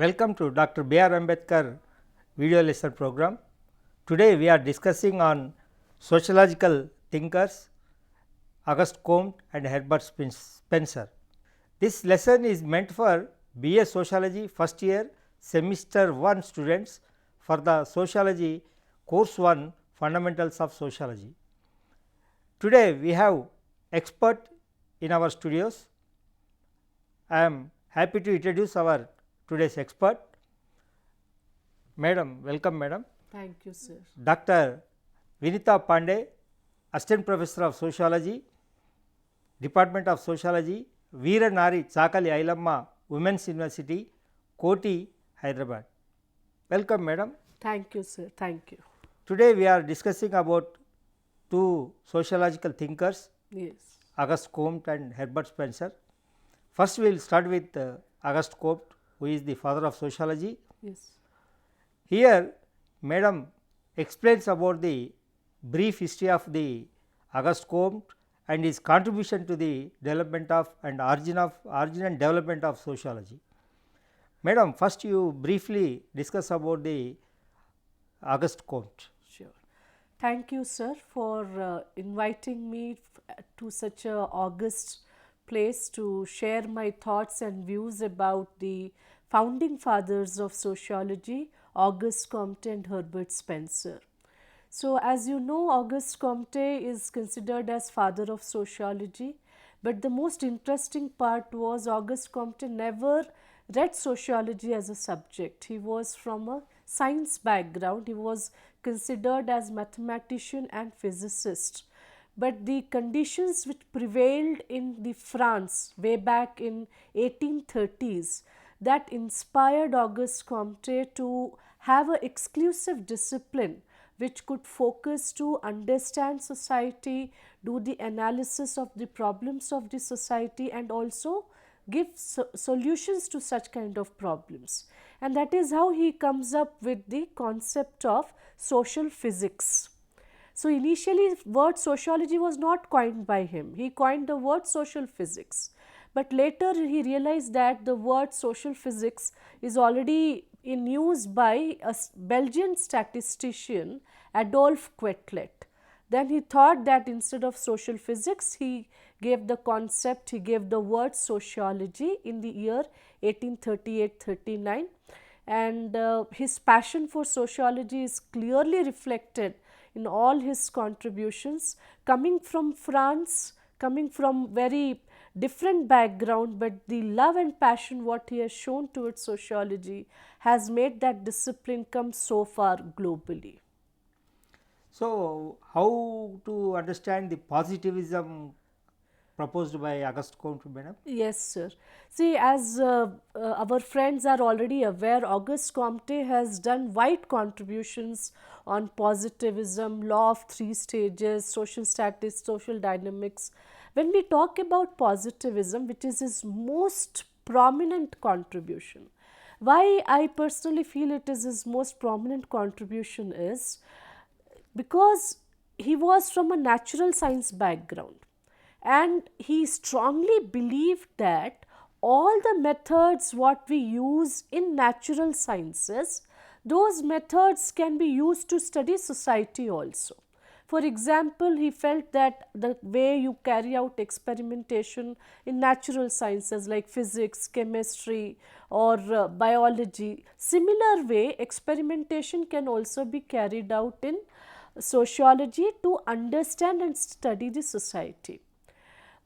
Welcome to Dr. B.R. Ambedkar video lesson program. Today we are discussing on sociological thinkers Auguste Comte and Herbert Spencer. This lesson is meant for BA Sociology first year semester 1 students for the Sociology course 1 Fundamentals of Sociology. Today we have expert in our studios. I am happy to introduce our today's expert. Madam, welcome madam. Thank you, sir. Dr. Vinita Pandey, Assistant Professor of Sociology, Department of Sociology, Veera Nari Chakali Ailamma Women's University, Koti, Hyderabad. Welcome madam. Thank you, sir. Thank you. Today we are discussing about two sociological thinkers, Yes. Auguste Comte and Herbert Spencer. First we will start with Auguste Comte, who is the father of sociology. Yes. Here madam explains about the brief history of the Auguste Comte and his contribution to the development of and origin and development of sociology. Madam, first you briefly discuss about the Auguste Comte. Sure. Thank you, sir, for inviting me to such a august place to share my thoughts and views about the founding fathers of sociology, Auguste Comte and Herbert Spencer. So, as you know, Auguste Comte is considered as father of sociology, but the most interesting part was Auguste Comte never read sociology as a subject. He was from a science background. He was considered as mathematician and physicist. But the conditions which prevailed in the France way back in 1830s that inspired Auguste Comte to have an exclusive discipline which could focus to understand society, do the analysis of the problems of the society and also give solutions to such kind of problems. And that is how he comes up with the concept of social physics. So, initially word sociology was not coined by him, he coined the word social physics. But later he realized that the word social physics is already in use by a Belgian statistician, Adolphe Quetelet. Then he thought that instead of social physics, he gave the concept, he gave the word sociology in the year 1838-39. And his passion for sociology is clearly reflected in all his contributions, coming from France, coming from very different background, but the love and passion what he has shown towards sociology has made that discipline come so far globally. So, how to understand the positivism proposed by Auguste Comte, madam? Yes, sir. See, as our friends are already aware, Auguste Comte has done wide contributions on positivism, law of three stages, social statistics, social dynamics. When we talk about positivism, which is his most prominent contribution, why I personally feel it is his most prominent contribution is because he was from a natural science background and he strongly believed that all the methods what we use in natural sciences, those methods can be used to study society also. For example, he felt that the way you carry out experimentation in natural sciences like physics, chemistry or biology, similar way experimentation can also be carried out in sociology to understand and study the society.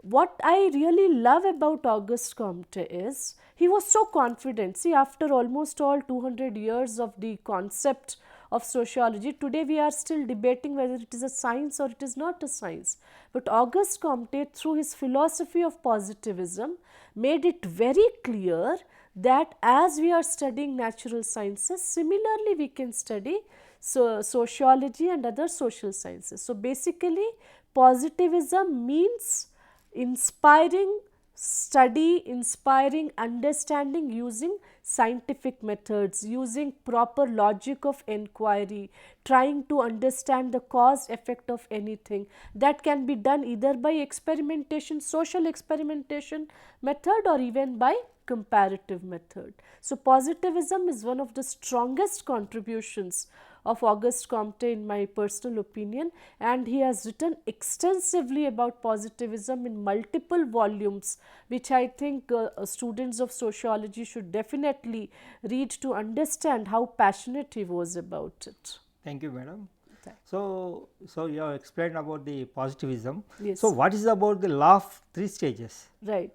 What I really love about Auguste Comte is he was so confident. See, after almost all 200 years of the concept of sociology, today we are still debating whether it is a science or it is not a science. But Auguste Comte, through his philosophy of positivism, made it very clear that as we are studying natural sciences, similarly we can study sociology and other social sciences. So, basically positivism means inspiring study, inspiring, understanding using scientific methods, using proper logic of inquiry, trying to understand the cause effect of anything. That can be done either by experimentation, social experimentation method, or even by comparative method. So positivism is one of the strongest contributions of Auguste Comte in my personal opinion, and he has written extensively about positivism in multiple volumes, which I think students of sociology should definitely read to understand how passionate he was about it. Thank you, madam. Thank- So you have explained about the positivism. Yes. So what is about the law of three stages? Right.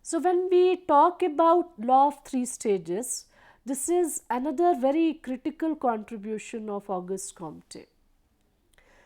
So when we talk about law of three stages, this is another very critical contribution of Auguste Comte.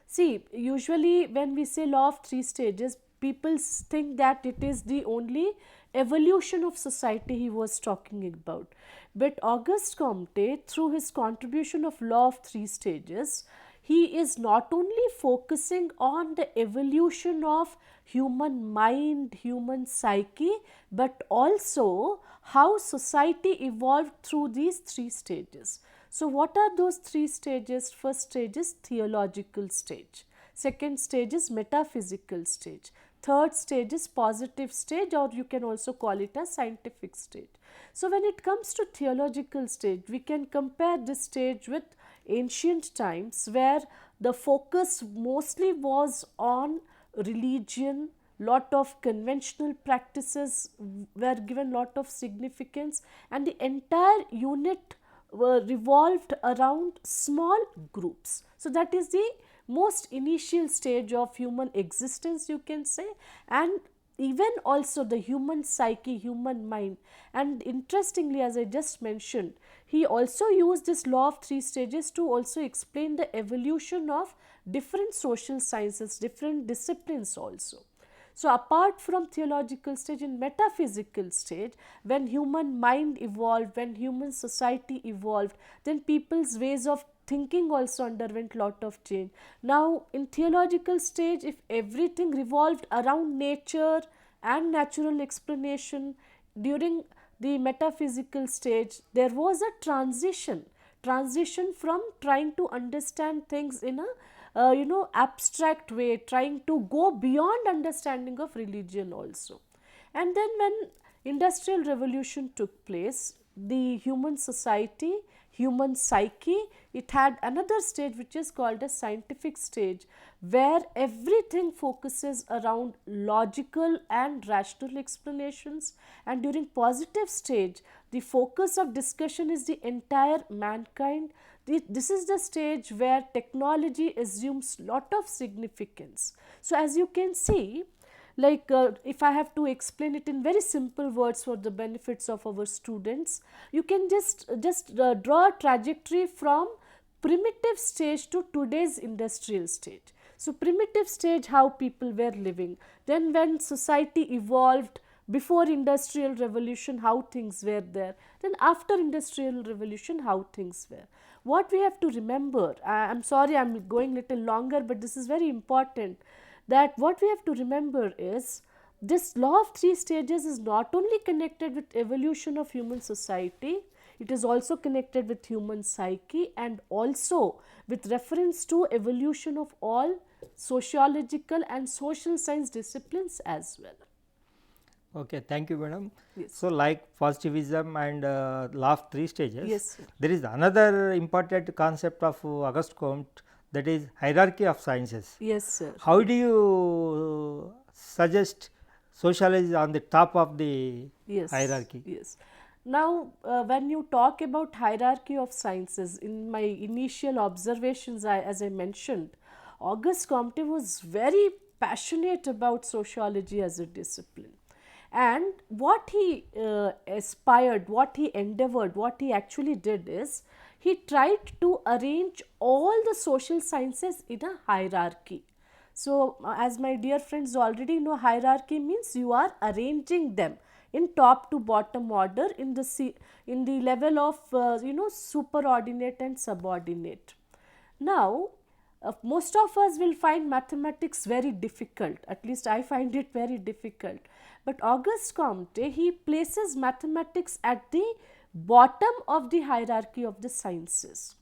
See, usually when we say law of three stages, people think that it is the only evolution of society he was talking about. But Auguste Comte, through his contribution of law of three stages, he is not only focusing on the evolution of human mind, human psyche, but also how society evolved through these three stages. So what are those three stages? First stage is theological stage. Second stage is metaphysical stage. Third stage is positive stage, or you can also call it a scientific stage. So when it comes to theological stage, we can compare this stage with ancient times, where the focus mostly was on religion. Lot of conventional practices were given lot of significance, and the entire unit were revolved around small groups. So that is the most initial stage of human existence, you can say, and even also the human psyche, human mind. And interestingly, as I just mentioned, he also used this law of three stages to also explain the evolution of different social sciences, different disciplines also. So apart from theological stage, in metaphysical stage, when human mind evolved, when human society evolved, then people's ways of thinking also underwent lot of change. Now in theological stage, if everything revolved around nature and natural explanation, during the metaphysical stage there was a transition from trying to understand things in a abstract way, trying to go beyond understanding of religion also. And then when industrial revolution took place, the human society, human psyche, it had another stage which is called a scientific stage, where everything focuses around logical and rational explanations. And during positive stage, the focus of discussion is the entire mankind. This is the stage where technology assumes lot of significance. So as you can see, like if I have to explain it in very simple words for the benefits of our students, you can just draw a trajectory from primitive stage to today's industrial stage. So primitive stage, how people were living, then when society evolved, before industrial revolution how things were there, then after industrial revolution how things were. What we have to remember, I'm sorry I'm going little longer, but this is very important, that what we have to remember is this law of three stages is not only connected with evolution of human society, it is also connected with human psyche, and also with reference to evolution of all sociological and social science disciplines as well. Okay, thank you, madam. Yes. So like positivism and law of three stages, Yes, sir. there is another important concept of Auguste Comte, that is hierarchy of sciences. Yes, sir. How do you suggest sociology on the top of the Yes. hierarchy? Yes. Now, when you talk about hierarchy of sciences, in my initial observations, as I mentioned, Auguste Comte was very passionate about sociology as a discipline. And what he aspired, what he endeavored, what he actually did is, he tried to arrange all the social sciences in a hierarchy. So, as my dear friends already know, hierarchy means you are arranging them in top to bottom order in the level of superordinate and subordinate. Now, most of us will find mathematics very difficult, at least I find it very difficult. But Auguste Comte, he places mathematics at the bottom of the hierarchy of the sciences.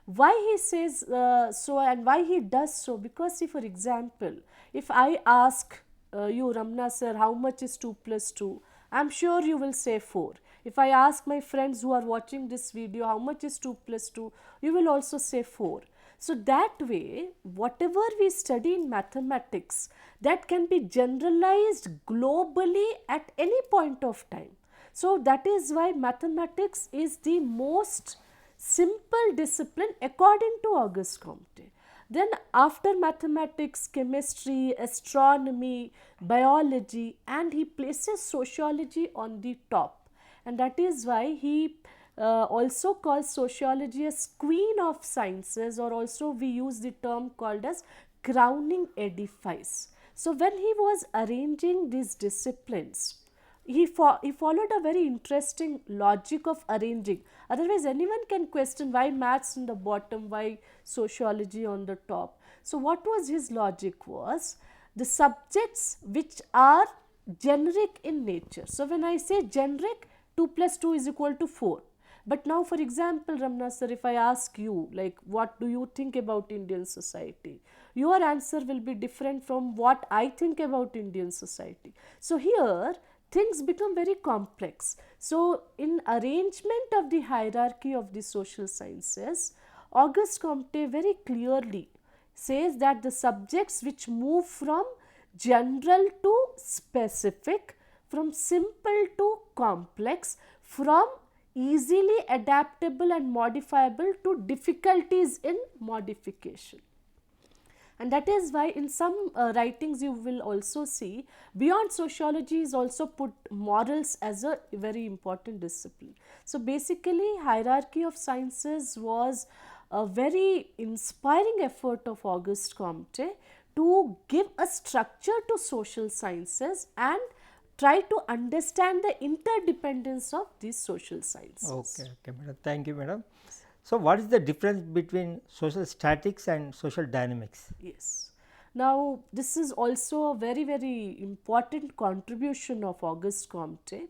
Why he says so and why he does so? Because see, for example, if I ask you, Ramna sir, how much is 2 plus 2? I am sure you will say 4. If I ask my friends who are watching this video, how much is 2 plus 2? You will also say 4. So that way, whatever we study in mathematics, that can be generalized globally at any point of time. So that is why mathematics is the most simple discipline according to Auguste Comte. Then after mathematics, chemistry, astronomy, biology, and he places sociology on the top. And that is why he also calls sociology as queen of sciences, or also we use the term called as crowning edifice. So when he was arranging these disciplines, he followed a very interesting logic of arranging. Otherwise, anyone can question why maths in the bottom, why sociology on the top. So what was his logic was the subjects which are generic in nature. So when I say generic, 2 plus 2 is equal to 4. But now, for example, Ramna sir, if I ask you, like, what do you think about Indian society? Your answer will be different from what I think about Indian society. So here, things become very complex. So in arrangement of the hierarchy of the social sciences, Auguste Comte very clearly says that the subjects which move from general to specific, from simple to complex, from easily adaptable and modifiable to difficulties in modification. And that is why in some writings you will also see beyond sociology is also put morals as a very important discipline. So basically hierarchy of sciences was a very inspiring effort of Auguste Comte to give a structure to social sciences and try to understand the interdependence of these social sciences. Okay, madam. Thank you, madam. So, what is the difference between social statics and social dynamics? Yes. Now, this is also a very, very important contribution of Auguste Comte.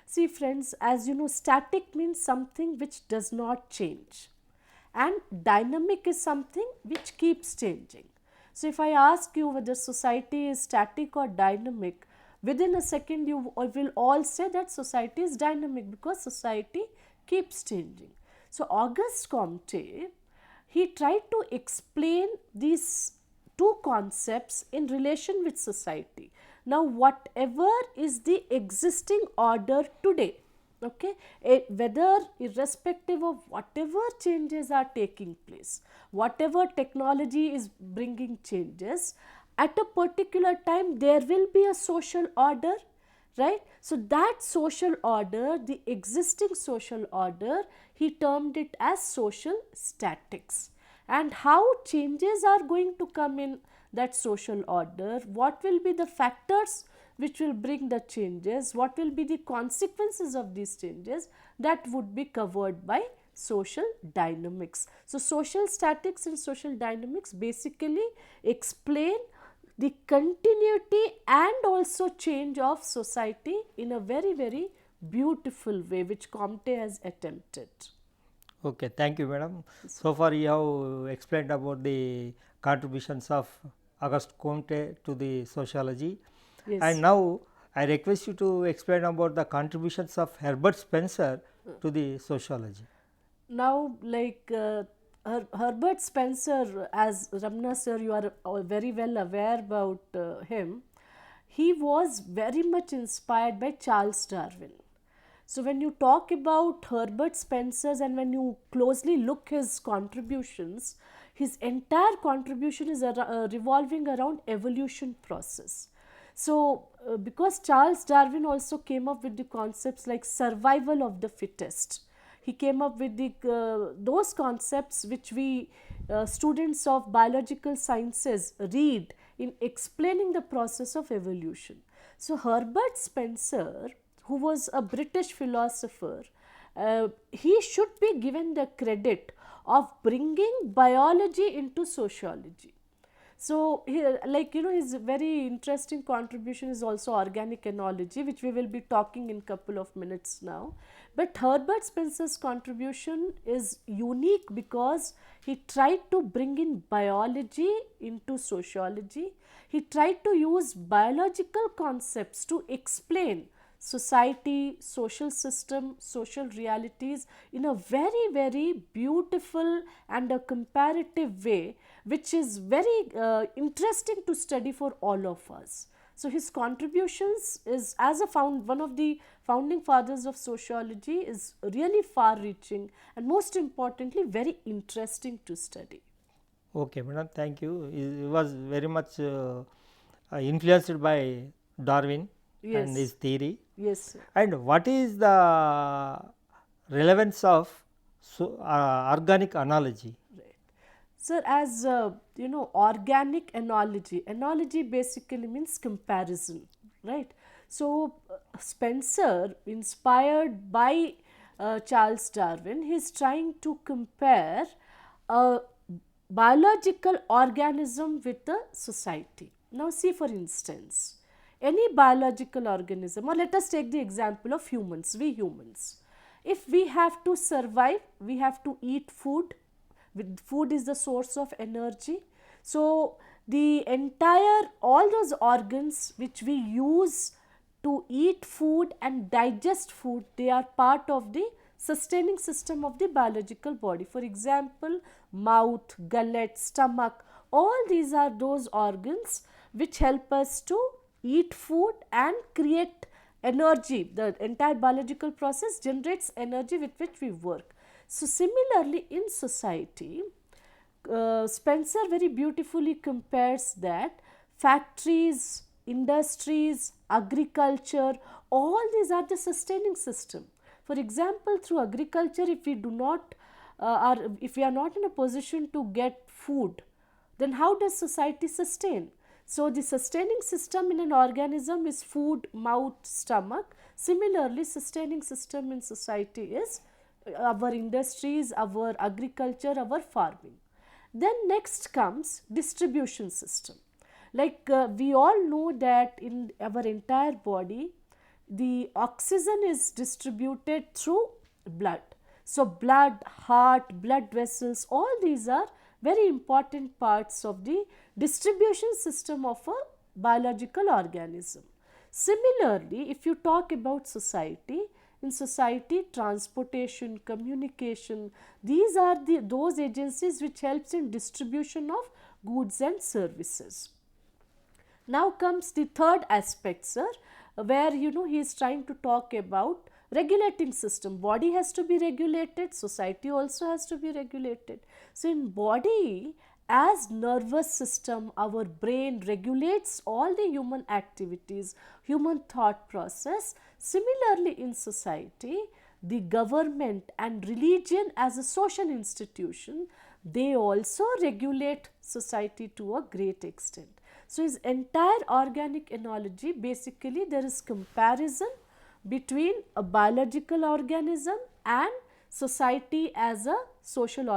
See, friends, as you know, static means something which does not change, and dynamic is something which keeps changing. So, if I ask you whether society is static or dynamic, within a second you will all say that society is dynamic because society keeps changing. So Auguste Comte, he tried to explain these two concepts in relation with society. Now whatever is the existing order today, okay, whether irrespective of whatever changes are taking place, whatever technology is bringing changes, at a particular time there will be a social order, right? So that social order, the existing social order, he termed it as social statics. And how changes are going to come in that social order, what will be the factors which will bring the changes, what will be the consequences of these changes, that would be covered by social dynamics. So social statics and social dynamics basically explain the continuity and also change of society in a very, very beautiful way, which Comte has attempted. Okay, thank you, madam. So far you have explained about the contributions of Auguste Comte to the sociology. Yes. And now I request you to explain about the contributions of Herbert Spencer to the sociology. Now, like Herbert Spencer, as Ramna sir, you are very well aware about him, he was very much inspired by Charles Darwin. So when you talk about Herbert Spencer's and when you closely look his contributions, his entire contribution is revolving around evolution process. So because Charles Darwin also came up with the concepts like survival of the fittest, he came up with those concepts which we students of biological sciences read in explaining the process of evolution. So Herbert Spencer, who was a British philosopher, he should be given the credit of bringing biology into sociology. So here, like his very interesting contribution is also organic analogy, which we will be talking in couple of minutes now. But Herbert Spencer's contribution is unique because he tried to bring in biology into sociology. He tried to use biological concepts to explain society, social system, social realities in a very, very beautiful and a comparative way, which is very interesting to study for all of us. So his contributions is, as a one of the founding fathers of sociology, is really far reaching and most importantly very interesting to study. Okay, madam, thank you. He was very much influenced by Darwin and his Yes, theory. yes, sir. And what is the relevance of organic analogy? Right. Sir, as organic analogy basically means comparison, right? So, Spencer, inspired by Charles Darwin, he is trying to compare a biological organism with a society. Now, see for instance, any biological organism, or let us take the example of humans, we humans. If we have to survive, we have to eat food. Food is the source of energy. So, the entire, all those organs which we use to eat food and digest food, they are part of the sustaining system of the biological body. For example, mouth, gullet, stomach, all these are those organs which help us to eat food and create energy. The entire biological process generates energy with which we work. So, similarly in society, Spencer very beautifully compares that factories, industries, agriculture, all these are the sustaining system. For example, through agriculture, if we do not if we are not in a position to get food, then how does society sustain? So, the sustaining system in an organism is food, mouth, stomach. Similarly, sustaining system in society is our industries, our agriculture, our farming. Then next comes distribution system. Like we all know that in our entire body, the oxygen is distributed through blood. So, blood, heart, blood vessels, all these are very important parts of the distribution system of a biological organism. Similarly, if you talk about society, in society, transportation, communication, these are those agencies which helps in distribution of goods and services. Now comes the third aspect, sir, where he is trying to talk about regulating system. Body has to be regulated, society also has to be regulated. So in body, as nervous system, our brain regulates all the human activities, human thought process. Similarly in society, the government and religion as a social institution, they also regulate society to a great extent. So his entire organic analogy, basically there is comparison between a biological organism and society as a social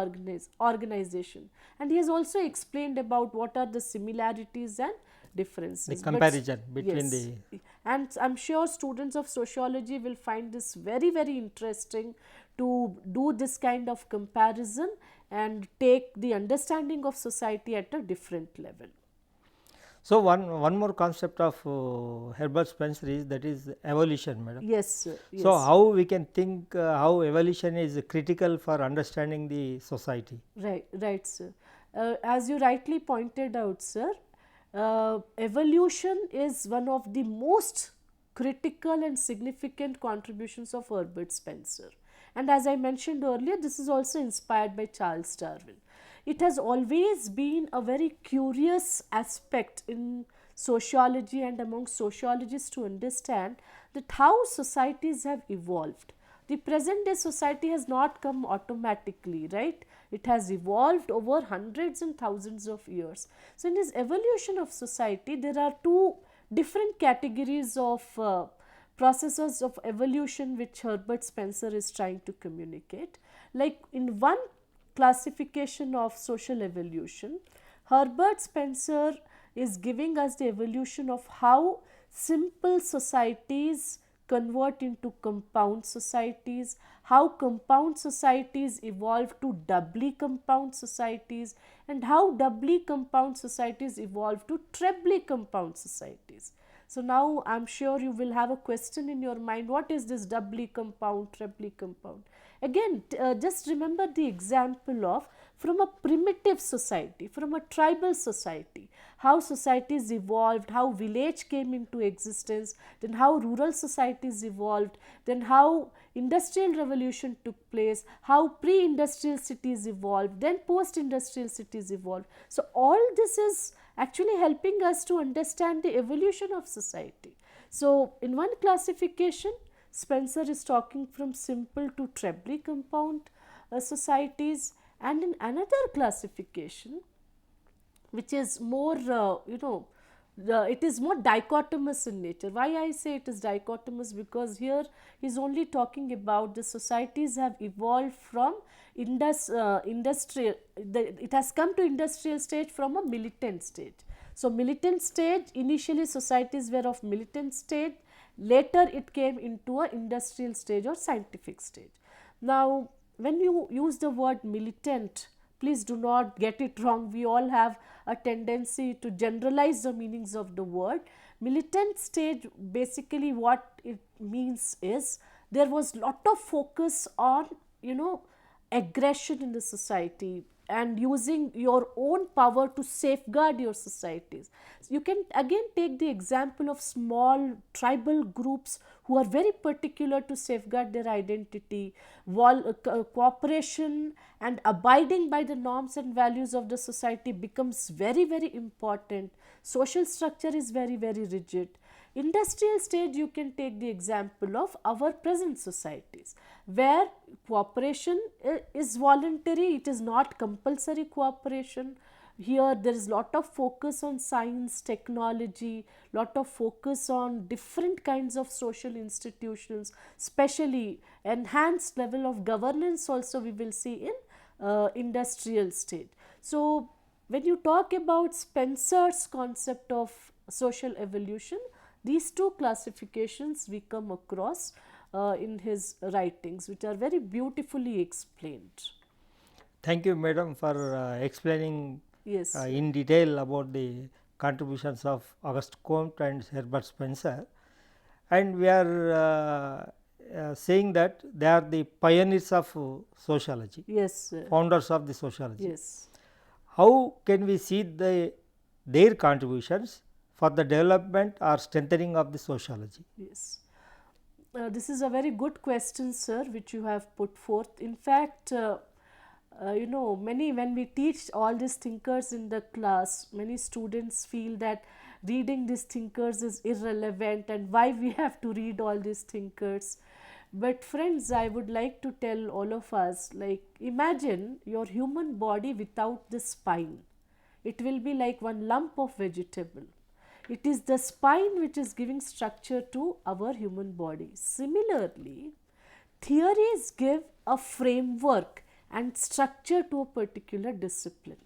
organization. And he has also explained about what are the similarities and differences. The comparison between yes, the. and I'm sure students of sociology will find this very, very interesting to do this kind of comparison and take the understanding of society at a different level. So, one more concept of Herbert Spencer is that is evolution, madam. Yes, sir. Yes. So, how we can think how evolution is critical for understanding the society? Right, sir. As you rightly pointed out, sir, evolution is one of the most critical and significant contributions of Herbert Spencer. And as I mentioned earlier, this is also inspired by Charles Darwin. It has always been a very curious aspect in sociology and among sociologists to understand that how societies have evolved. The present day society has not come automatically, right? It has evolved over hundreds and thousands of years. So in this evolution of society, there are two different categories of processes of evolution which Herbert Spencer is trying to communicate. Like in one classification of social evolution, Herbert Spencer is giving us the evolution of how simple societies convert into compound societies, how compound societies evolve to doubly compound societies, and how doubly compound societies evolve to trebly compound societies. So now I am sure you will have a question in your mind, what is this doubly compound, trebly compound? Again, just remember the example of from a primitive society, from a tribal society, how societies evolved, how village came into existence, then how rural societies evolved, then how industrial revolution took place, how pre-industrial cities evolved, then post-industrial cities evolved. So all this is actually helping us to understand the evolution of society. So in one classification, Spencer is talking from simple to trebly compound societies, and in another classification, which is more it is more dichotomous in nature. Why I say it is dichotomous? Because here he is only talking about the societies have evolved from industrial, it has come to industrial stage from a militant stage. So militant stage, initially societies were of militant stage, later it came into a industrial stage or scientific stage. Now when you use the word militant, please do not get it wrong. We all have a tendency to generalize the meanings of the word. Militant stage, basically what it means is there was lot of focus on aggression in the society and using your own power to safeguard your societies. So you can again take the example of small tribal groups who are very particular to safeguard their identity. Cooperation and abiding by the norms and values of the society becomes very, very important. Social structure is very, very rigid. Industrial stage, you can take the example of our present societies where cooperation is voluntary, it is not compulsory cooperation. Here there is lot of focus on science, technology, lot of focus on different kinds of social institutions, especially enhanced level of governance also we will see in industrial state. So when you talk about Spencer's concept of social evolution, these two classifications we come across in his writings, which are very beautifully explained. Thank you, madam, for explaining Yes. in detail about the contributions of Auguste Comte and Herbert Spencer. And we are saying that they are the pioneers of sociology, Yes, sir. founders of the sociology. Yes. How can we see their contributions for the development or strengthening of the sociology? Yes. This is a very good question, sir, which you have put forth. In fact, when we teach all these thinkers in the class, many students feel that reading these thinkers is irrelevant and why we have to read all these thinkers. But friends, I would like to tell all of us, like, imagine your human body without the spine. It will be like one lump of vegetable. It is the spine which is giving structure to our human body. Similarly, theories give a framework and structure to a particular discipline.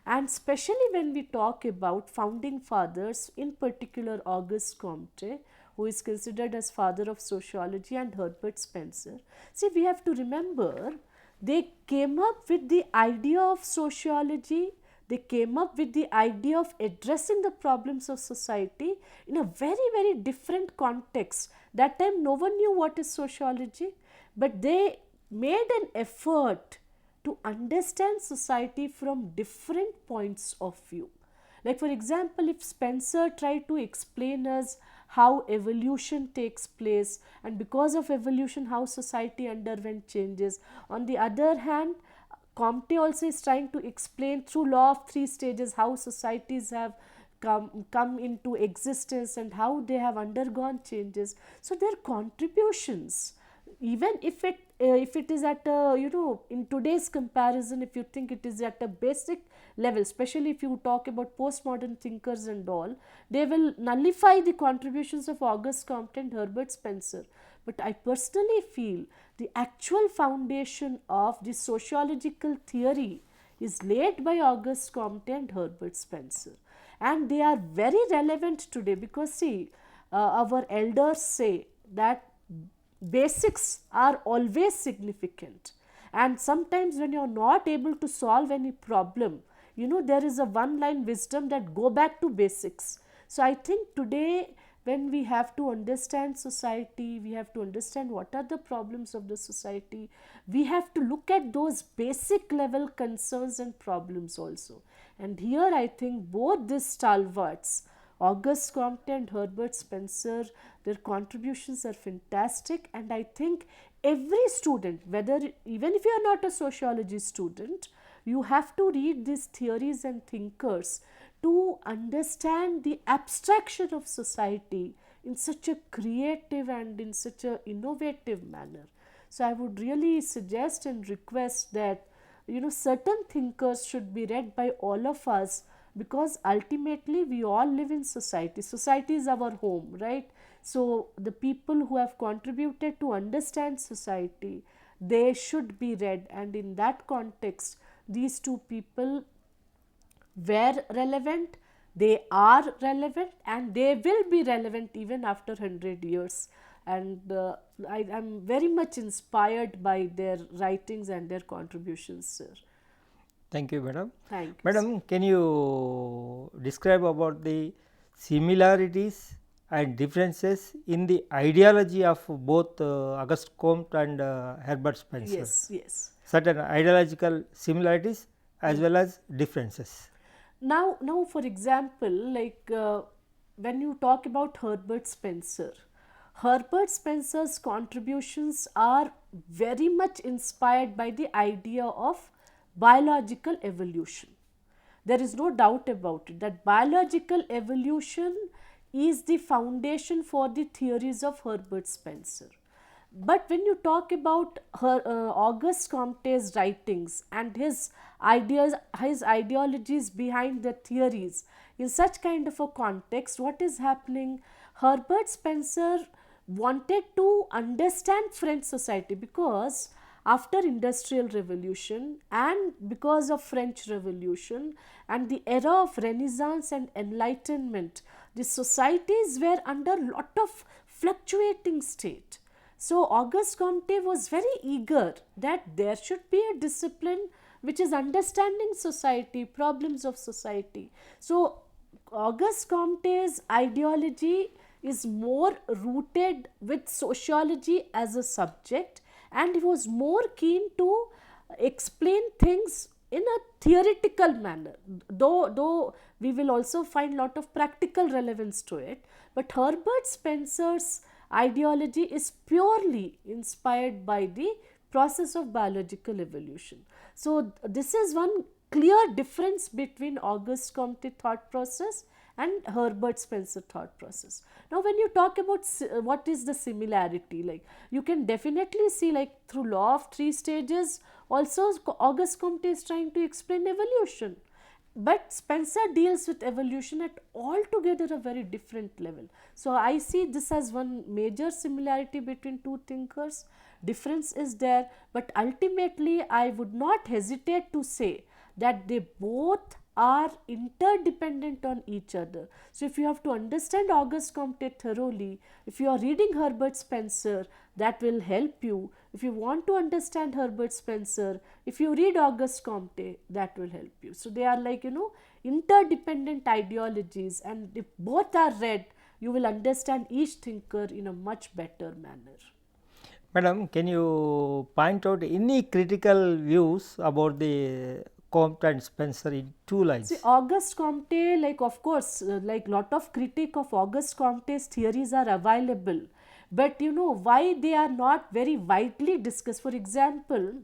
And especially when we talk about founding fathers, in particular Auguste Comte, who is considered as father of sociology, and Herbert Spencer. See, we have to remember, they came up with the idea of sociology, they came up with the idea of addressing the problems of society in a very, very different context. That time no one knew what is sociology, but they made an effort to understand society from different points of view. Like, for example, if Spencer tried to explain us how evolution takes place, and because of evolution how society underwent changes. On the other hand, Comte also is trying to explain through law of three stages how societies have come into existence and how they have undergone changes. So their contributions, even if it is at a, in today's comparison, if you think it is at a basic level, especially if you talk about postmodern thinkers and all, they will nullify the contributions of Auguste Comte and Herbert Spencer. But I personally feel the actual foundation of the sociological theory is laid by Auguste Comte and Herbert Spencer. And they are very relevant today because see, our elders say that basics are always significant, and sometimes when you are not able to solve any problem, there is a one line wisdom that go back to basics. So I think today, when we have to understand society, we have to understand what are the problems of the society, we have to look at those basic level concerns and problems also. And here I think both these stalwarts, Auguste Comte and Herbert Spencer, their contributions are fantastic. And I think every student, whether even if you are not a sociology student, you have to read these theories and thinkers to understand the abstraction of society in such a creative and in such a innovative manner. So I would really suggest and request that certain thinkers should be read by all of us, because ultimately we all live in society. Society is our home, right? So the people who have contributed to understand society, they should be read, and in that context these two people were relevant, they are relevant, and they will be relevant even after 100 years. And I am very much inspired by their writings and their contributions, sir. Thank you, madam. Thank you. Madam, can you describe about the similarities and differences in the ideology of both Auguste Comte and Herbert Spencer? Yes, yes. Certain ideological similarities as well as differences. Now, for example, like when you talk about Herbert Spencer's contributions are very much inspired by the idea of biological evolution. There is no doubt about it that biological evolution is the foundation for the theories of Herbert Spencer. But when you talk about Auguste Comte's writings and his ideas, his ideologies behind the theories, in such kind of a context, what is happening? Herbert Spencer wanted to understand French society, because after Industrial Revolution and because of French Revolution and the era of Renaissance and Enlightenment, the societies were under lot of fluctuating state. So Auguste Comte was very eager that there should be a discipline which is understanding society, problems of society. So Auguste Comte's ideology is more rooted with sociology as a subject, and he was more keen to explain things in a theoretical manner, though we will also find lot of practical relevance to it. But Herbert Spencer's ideology is purely inspired by the process of biological evolution. So this is one clear difference between Auguste Comte thought process and Herbert Spencer thought process. Now when you talk about what is the similarity, like you can definitely see, like through law of three stages also Auguste Comte is trying to explain evolution, but Spencer deals with evolution at altogether a very different level. So I see this as one major similarity between two thinkers. Difference is there, but ultimately I would not hesitate to say that they both are interdependent on each other. So if you have to understand Auguste Comte thoroughly, if you are reading Herbert Spencer, that will help you. If you want to understand Herbert Spencer, if you read Auguste Comte, that will help you. So they are like, interdependent ideologies, and if both are read, you will understand each thinker in a much better manner. Madam, can you point out any critical views about the Comte and Spencer in two lines? See, Auguste Comte, like of course, like lot of critique of Auguste Comte's theories are available, but why they are not very widely discussed. For example,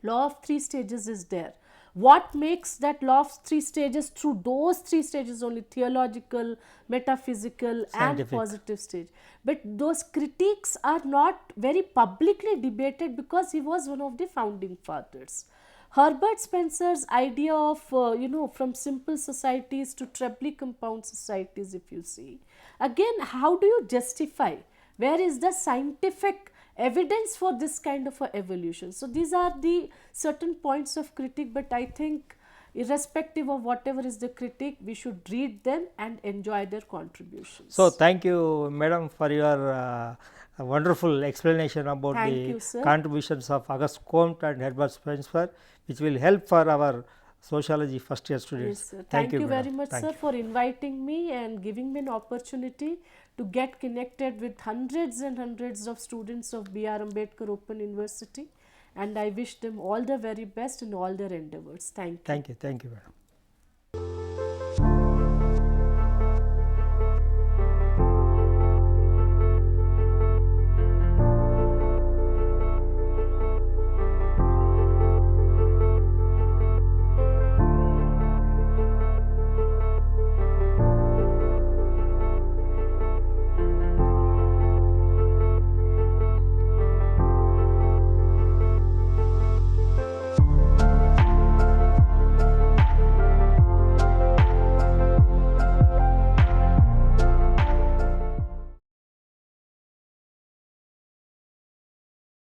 law of three stages is there. What makes that law of three stages? Through those three stages only: theological, metaphysical, Scientific, and positive stage. But those critiques are not very publicly debated because he was one of the founding fathers. Herbert Spencer's idea of, from simple societies to trebly compound societies, if you see, again, how do you justify? Where is the scientific evidence for this kind of a evolution. So these are the certain points of critique, but I think irrespective of whatever is the critique, we should read them and enjoy their contributions. So, thank you madam for your wonderful explanation about Thank the you, sir. contributions of Auguste Comte and Herbert Spencer, which will help for our sociology first year students. Yes, sir. Thank you madam. very much, Thank sir, you. for inviting me and giving me an opportunity to get connected with hundreds and hundreds of students of B.R. Ambedkar Open University, and I wish them all the very best in all their endeavors. Thank you. Thank you madam.